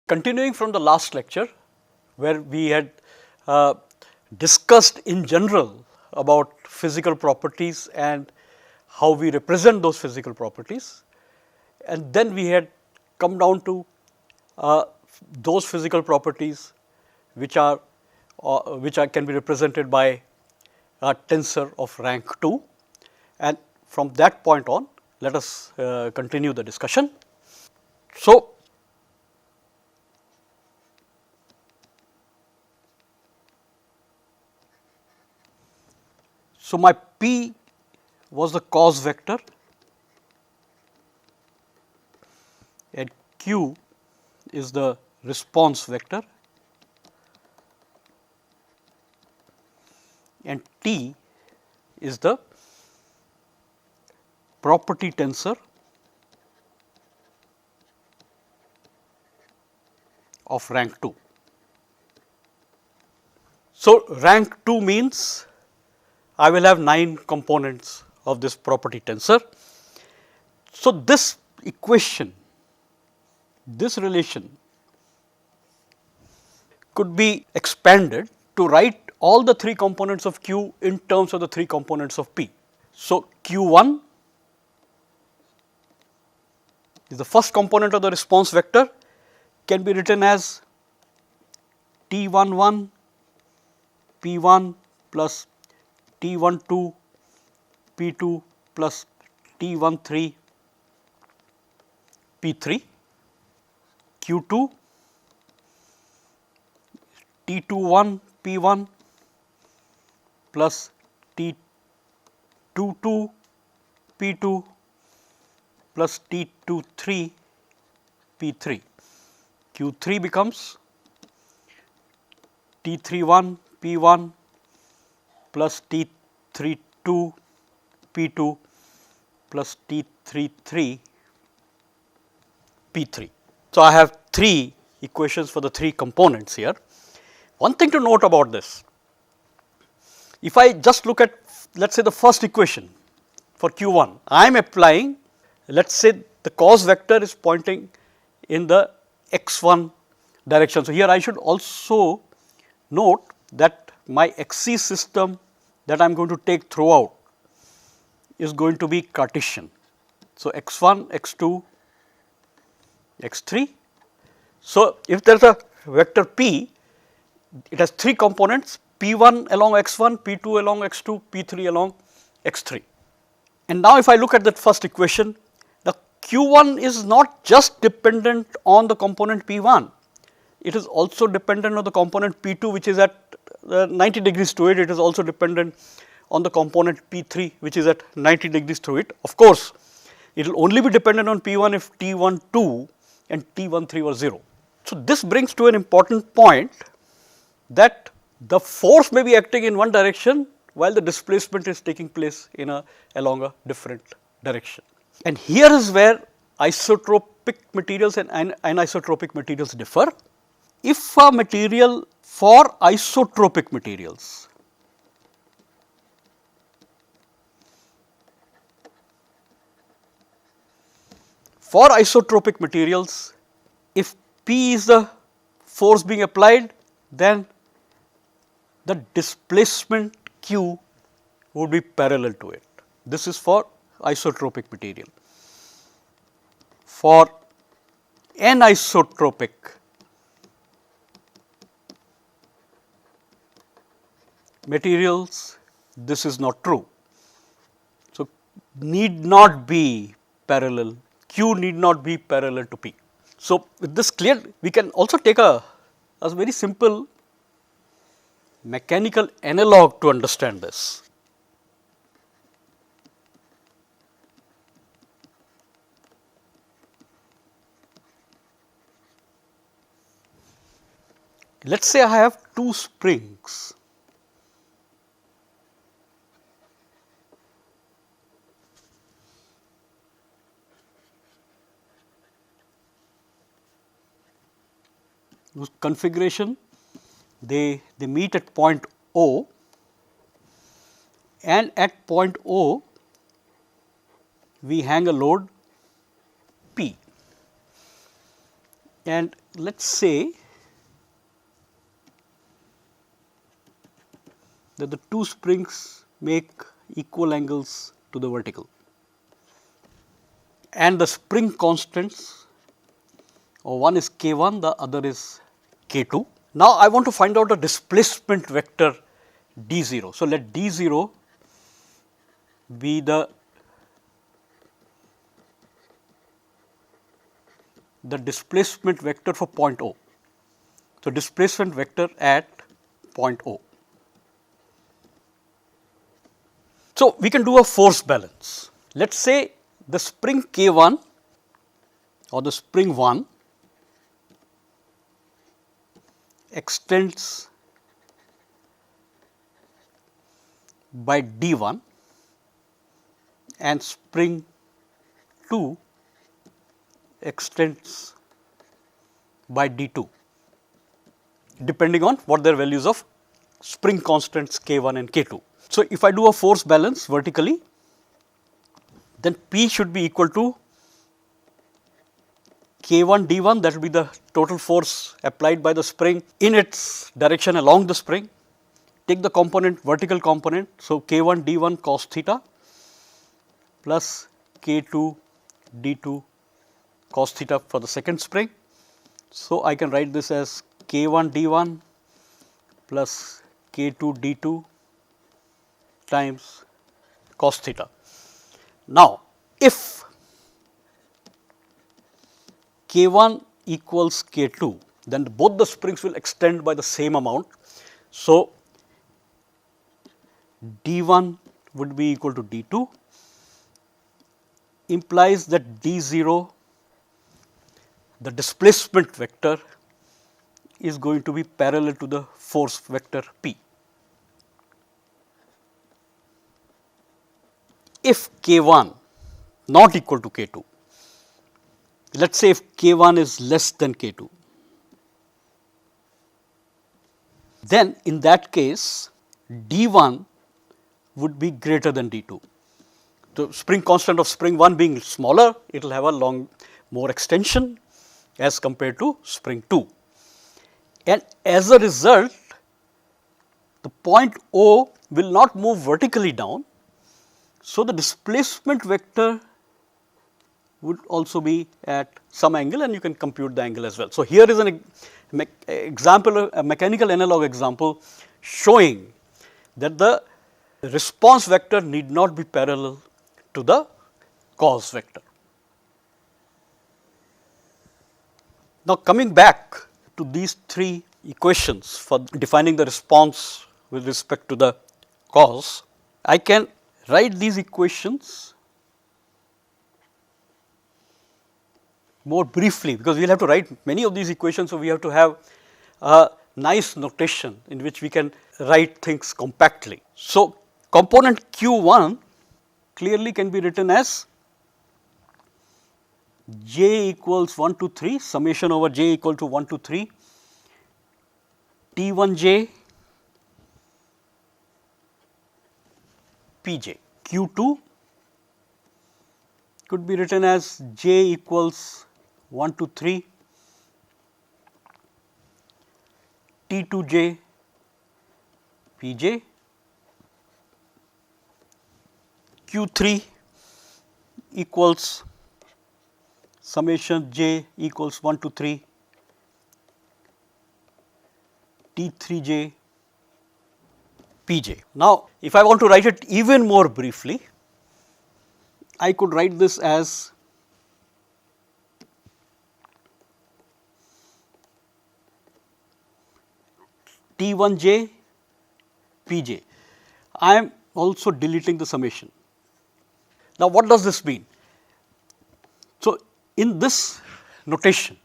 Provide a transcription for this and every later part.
Continuing from the last lecture, where we had discussed in general about physical properties and how we represent those physical properties, and then we had come down to those physical properties which can be represented by a tensor of rank 2, and from that point on let us continue the discussion. So, my P was the cause vector and Q is the response vector and T is the property tensor of rank 2. So, rank 2 means I will have 9 components of this property tensor. So, this equation, this relation could be expanded to write all the 3 components of Q in terms of the 3 components of P. So, Q1 is the first component of the response vector, can be written as T11 P1 plus T12 P2 plus T13 P3. Q2 T21 P1 plus T22 P2 plus T23 P3. Q3 becomes T31 P1 plus T32 P2 plus T33 P3. So, I have 3 equations for the 3 components here. One thing to note about this, if I just look at, let us say, the first equation for Q1, I am applying, let us say the cause vector is pointing in the x1 direction. So, here I should also note that my axis system that I am going to take throughout is going to be Cartesian. So, x1, x2, x3. So, if there is a vector P, it has 3 components, P1 along x1, P2 along x2, P3 along x3. And now, if I look at that first equation, the Q1 is not just dependent on the component P1, it is also dependent on the component P2 which is at 90 degrees to it. It is also dependent on the component P3 which is at 90 degrees to it. Of course, it will only be dependent on P1 if T12 and T13 were 0. So, this brings to an important point that the force may be acting in one direction while the displacement is taking place in along a different direction. And here is where isotropic materials and anisotropic materials differ. If a material for isotropic materials if P is the force being applied, then the displacement Q would be parallel to it. This is for isotropic material. For anisotropic materials, this is not true. So, need not be parallel, Q need not be parallel to P. So, with this clear, we can also take a very simple mechanical analog to understand this. Let us say I have 2 springs whose configuration they meet at point O, and at point O we hang a load P. and let us say that the two springs make equal angles to the vertical and the spring constants, one is K1, the other is K2. Now, I want to find out the displacement vector d0. So, let d0 be the displacement vector for point O. So, displacement vector at point O. So, we can do a force balance. Let us say the spring K1 or the spring 1 extends by d1 and spring 2 extends by d2, depending on what their values of spring constants K1 and K2. So, if I do a force balance vertically, then P should be equal to K1 d1, that will be the total force applied by the spring in its direction along the spring. Take the component, vertical component. So, K1 d1 cos theta plus K2 d2 cos theta for the second spring. So, I can write this as K1 d1 plus K2 d2 times cos theta. Now, if K1 equals K2, then both the springs will extend by the same amount. So, d1 would be equal to d2, implies that d0, the displacement vector, is going to be parallel to the force vector P. If K1 not equal to K2, let us say if K1 is less than K2, then in that case d1 would be greater than d2. The spring constant of spring 1 being smaller, it will have a more extension as compared to spring 2. And as a result, the point O will not move vertically down. So, the displacement vector would also be at some angle, and you can compute the angle as well. So, here is an example, a mechanical analog example showing that the response vector need not be parallel to the cause vector. Now, coming back to these three equations for defining the response with respect to the cause, I can write these equations more briefly, because we will have to write many of these equations. So, we have to have a nice notation in which we can write things compactly. So, component Q1 clearly can be written as j equals 1 to 3 summation over j equal to 1 to 3 T1j Pj. Q2 could be written as j equals 1 to 3 T2j Pj. Q3 equals summation j equals 1 to 3 T3j Pj. Now, if I want to write it even more briefly, I could write this as T1j Pj. I am also deleting the summation. Now, what does this mean? So, in this notation,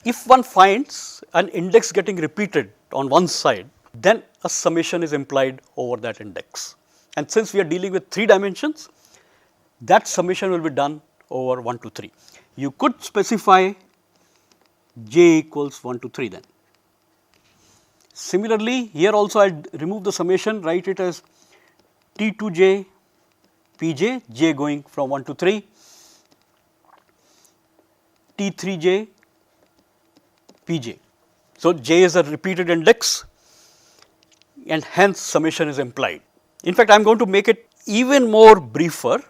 if one finds an index getting repeated on one side, then a summation is implied over that index. And since we are dealing with 3 dimensions, that summation will be done over 1 to 3. You could specify j equals 1 to 3 then. Similarly, here also I will remove the summation, write it as T2j Pj, j going from 1 to 3, T3j Pj. So, j is a repeated index and hence summation is implied. In fact, I am going to make it even more briefer,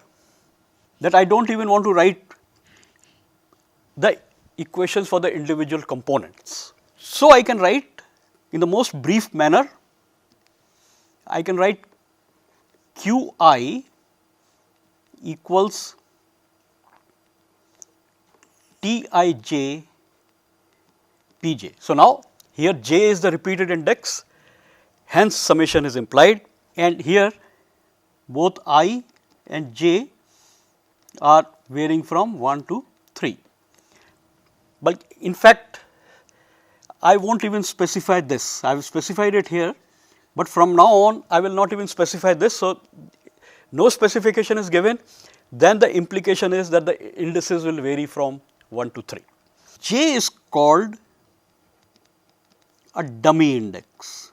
that I do not even want to write the equations for the individual components. So, I can write in the most brief manner, I can write Qi equals Tij Pj. So, now here j is the repeated index, hence summation is implied, and here both I and j are varying from 1 to 3. But in fact, I will not even specify this, I have specified it here, but from now on I will not even specify this. So, no specification is given, then the implication is that the indices will vary from 1 to 3. J is called a dummy index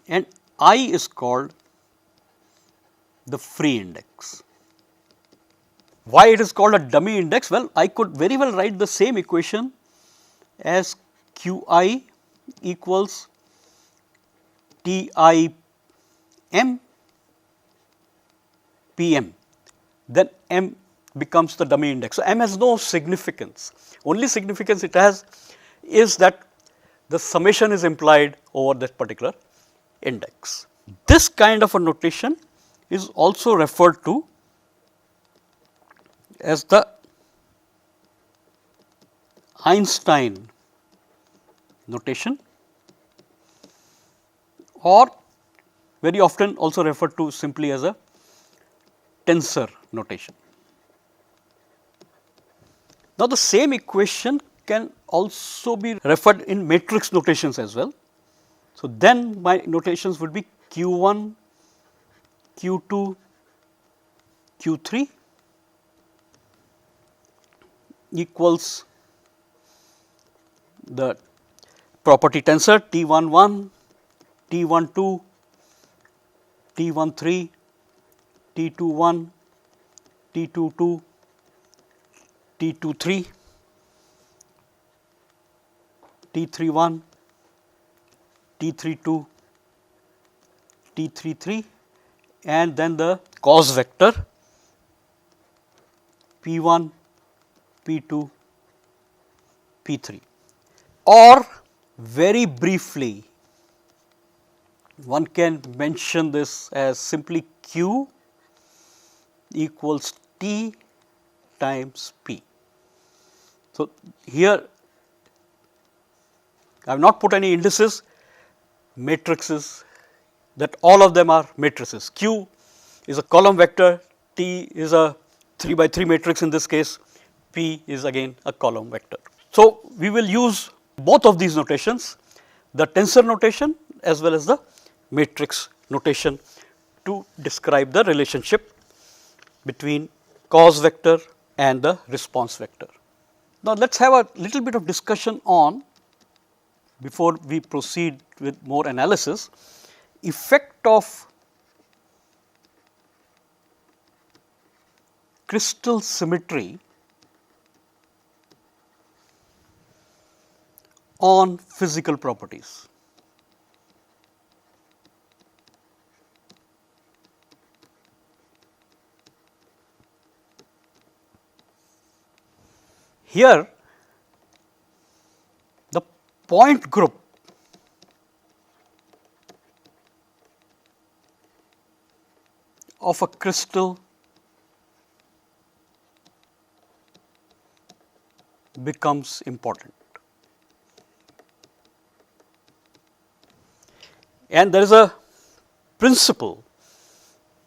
and I is called the free index. Why it is called a dummy index? Well, I could very well write the same equation as Qi equals Tim Pm, then m becomes the dummy index. So, m has no significance, only significance it has is that the summation is implied over that particular index. This kind of a notation is also referred to as the Einstein notation, or very often also referred to simply as a tensor notation. Now, the same equation can also be referred in matrix notations as well. So, then my notations would be Q1, Q2, Q3 equals the property tensor T11, T12, T13, T21, T22, T23, T31, T32, T33, and then the cos vector P1, P2, P3. Or very briefly, one can mention this as simply Q equals T times P. So, here I have not put any indices, matrices, that all of them are matrices. Q is a column vector, T is a 3 by 3 matrix in this case, P is again a column vector. So, we will use both of these notations, the tensor notation as well as the matrix notation, to describe the relationship between cause vector and the response vector. Now, let us have a little bit of discussion on, before we proceed with more analysis, effect of crystal symmetry on physical properties. Here the point group of a crystal becomes important. And there is a principle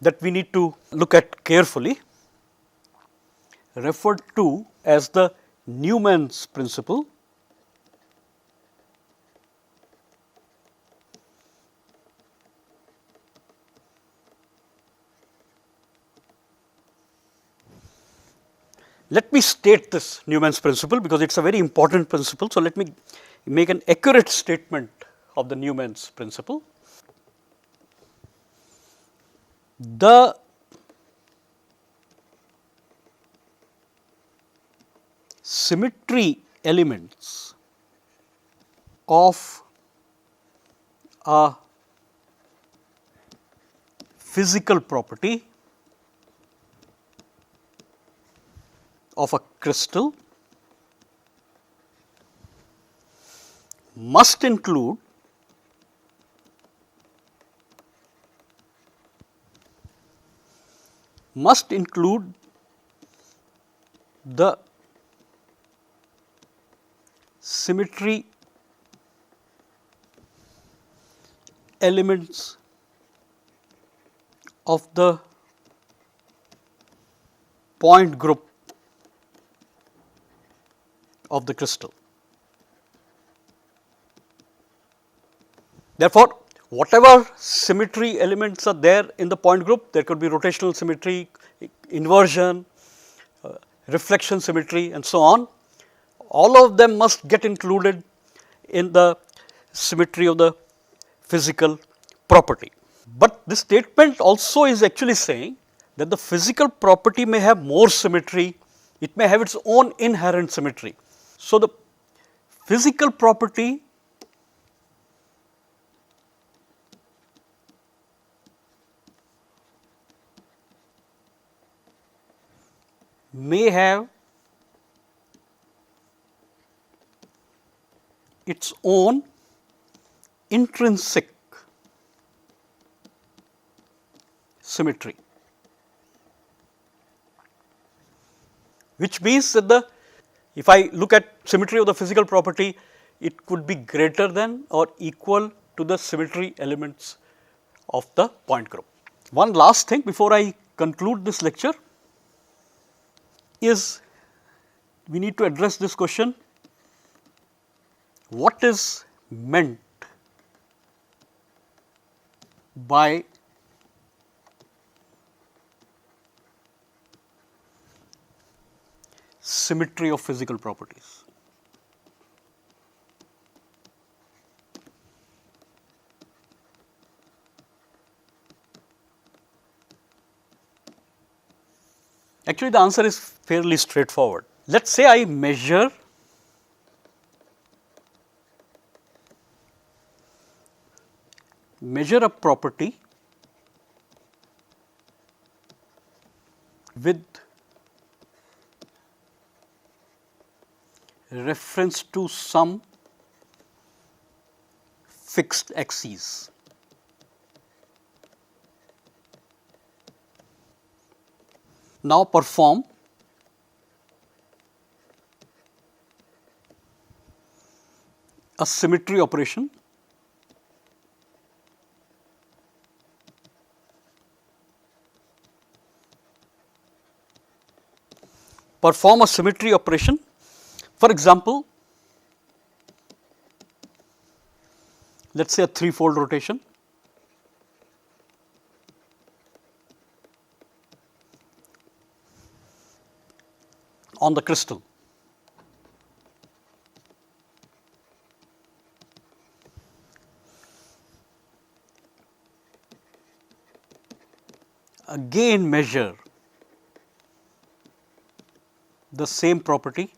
that we need to look at carefully, referred to as the Neumann's principle. Let me state this Neumann's principle because it is a very important principle. So, let me make an accurate statement of the Neumann's principle. The symmetry elements of a physical property of a crystal must include the symmetry elements of the point group of the crystal. Therefore, whatever symmetry elements are there in the point group, there could be rotational symmetry, inversion, reflection symmetry and so on. All of them must get included in the symmetry of the physical property. But this statement also is actually saying that the physical property may have more symmetry, it may have its own inherent symmetry. So, the physical property may have its own intrinsic symmetry, which means that if I look at symmetry of the physical property, it could be greater than or equal to the symmetry elements of the point group. One last thing before I conclude this lecture is we need to address this question: what is meant by symmetry of physical properties? Actually, the answer is fairly straightforward. Let us say I measure a property with reference to some fixed axes. Now perform a symmetry operation For example, let us say a threefold rotation on the crystal. Again measure the same property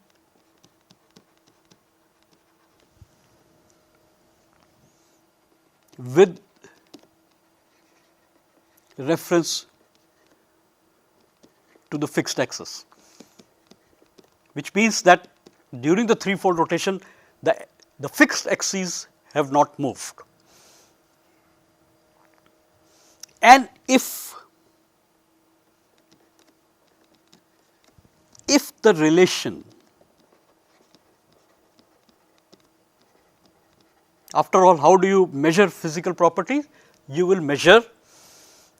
with reference to the fixed axis, which means that during the threefold rotation the fixed axes have not moved. And if the relation, after all, how do you measure physical properties? You will measure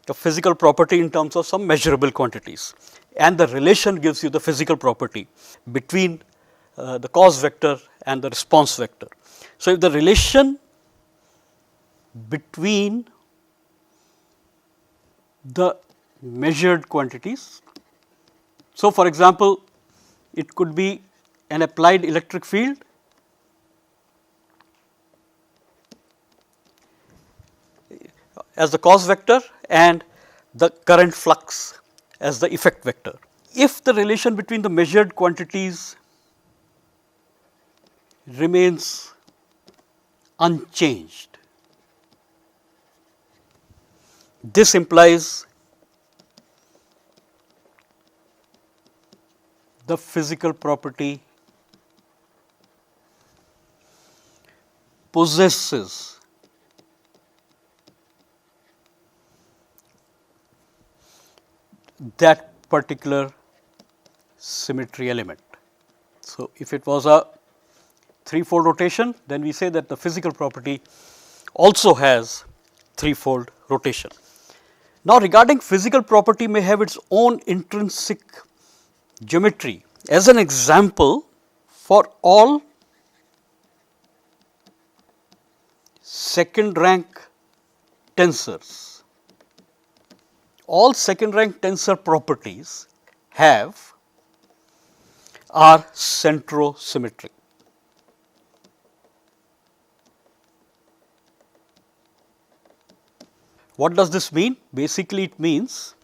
the physical property in terms of some measurable quantities, and the relation gives you the physical property between the cause vector and the response vector. So, if the relation between the measured quantities, so for example, it could be an applied electric field as the cause vector and the current flux as the effect vector. If the relation between the measured quantities remains unchanged. This implies the physical property possesses that particular symmetry element. So, if it was a threefold rotation, then we say that the physical property also has threefold rotation. Now, regarding physical property may have its own intrinsic geometry. As an example, for all second rank tensors, all second rank tensor properties are centrosymmetric. What does this mean? Basically, it means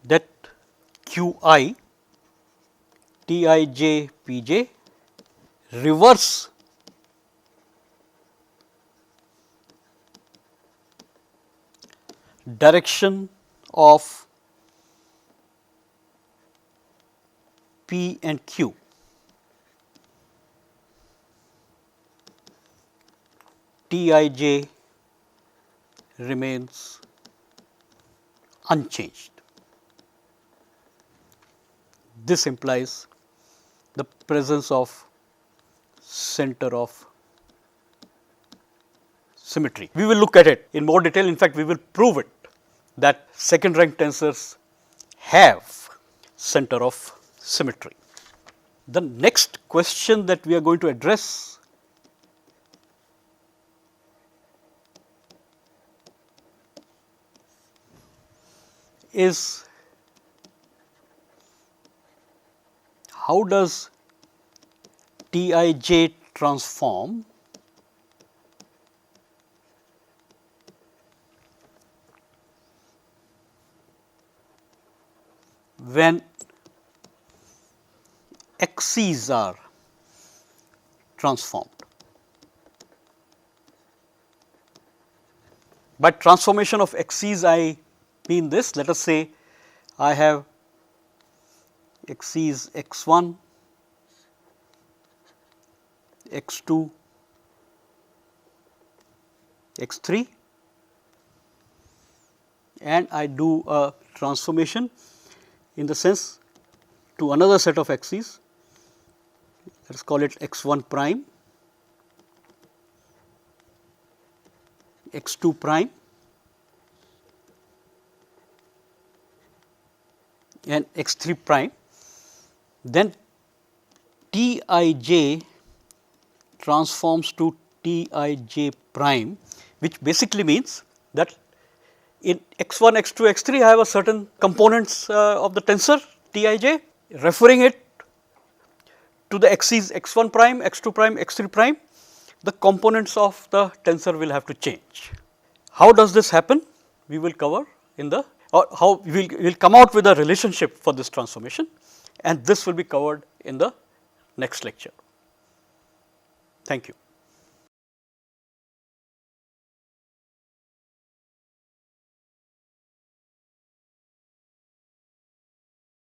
that Qi, Tij, Pj reverse direction of P and Q. Tij remains unchanged. This implies the presence of center of symmetry. We will look at it in more detail. In fact, we will prove it that second rank tensors have center of symmetry. The next question that we are going to address is how does Tij transform when axes are transformed. By transformation of axes, I mean this. Let us say I have axes x1, x2, x3, and I do a transformation in the sense to another set of axes. Let us call it x1 prime, x2 prime, and x3 prime. Then Tij transforms to Tij prime, which basically means that in x1, x2, x3 I have a certain components of the tensor Tij, referring it to the axes x1 prime, x2 prime, x3 prime, the components of the tensor will have to change. How does this happen? We will cover in the, or how we will come out with a relationship for this transformation, and this will be covered in the next lecture. Thank you.